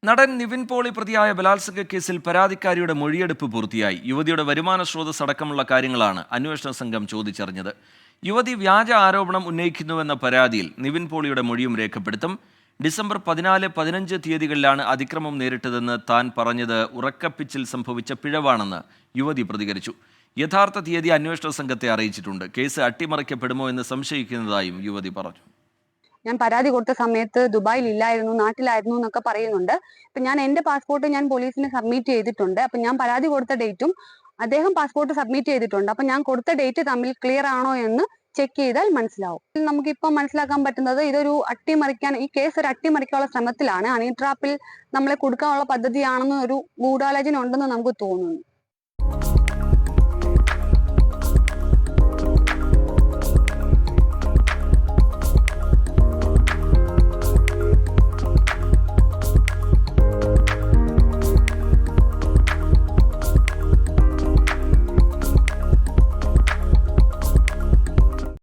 നടൻ നിവിൻ പോളി പ്രതിയായ ബലാത്സംഗ കേസിൽ പരാതിക്കാരിയുടെ മൊഴിയെടുപ്പ് പൂർത്തിയായി. യുവതിയുടെ വരുമാന സ്രോതസ് അടക്കമുള്ള കാര്യങ്ങളാണ് അന്വേഷണ സംഘം ചോദിച്ചറിഞ്ഞത്. യുവതി വ്യാജ ആരോപണം ഉന്നയിക്കുന്നുവെന്ന പരാതിയിൽ നിവിൻ പോളിയുടെ മൊഴിയും രേഖപ്പെടുത്തും. ഡിസംബർ 14-15 തീയതികളിലാണ് അതിക്രമം നേരിട്ടതെന്ന് താൻ പറഞ്ഞത് ഉറക്കപ്പിച്ചിൽ സംഭവിച്ച പിഴവാണെന്ന് യുവതി പ്രതികരിച്ചു. യഥാർത്ഥ തീയതി അന്വേഷണ സംഘത്തെ അറിയിച്ചിട്ടുണ്ട്. കേസ് അട്ടിമറിക്കപ്പെടുമോ എന്ന് സംശയിക്കുന്നതായും യുവതി പറഞ്ഞു. ഞാൻ പരാതി കൊടുത്ത സമയത്ത് ദുബായിൽ ഇല്ലായിരുന്നു, നാട്ടിലായിരുന്നു എന്നൊക്കെ പറയുന്നുണ്ട്. അപ്പൊ ഞാൻ എന്റെ പാസ്പോർട്ട് ഞാൻ പോലീസിന് സബ്മിറ്റ് ചെയ്തിട്ടുണ്ട്. അപ്പൊ ഞാൻ പരാതി കൊടുത്ത ഡേറ്റും അദ്ദേഹം പാസ്പോർട്ട് സബ്മിറ്റ് ചെയ്തിട്ടുണ്ട്. അപ്പൊ ഞാൻ കൊടുത്ത ഡേറ്റ് തമ്മിൽ ക്ലിയർ ആണോ എന്ന് ചെക്ക് ചെയ്താൽ മനസ്സിലാവും. നമുക്കിപ്പോൾ മനസ്സിലാക്കാൻ പറ്റുന്നത് ഇതൊരു ഈ കേസ് ഒരു അട്ടിമറിക്കാനുള്ള ശ്രമത്തിലാണ്. ഹണി ട്രാപ്പിൽ നമ്മളെ കൊടുക്കാനുള്ള പദ്ധതിയാണെന്ന് ഒരു ഗൂഢാലോചന ഉണ്ടെന്ന് നമുക്ക് തോന്നുന്നു.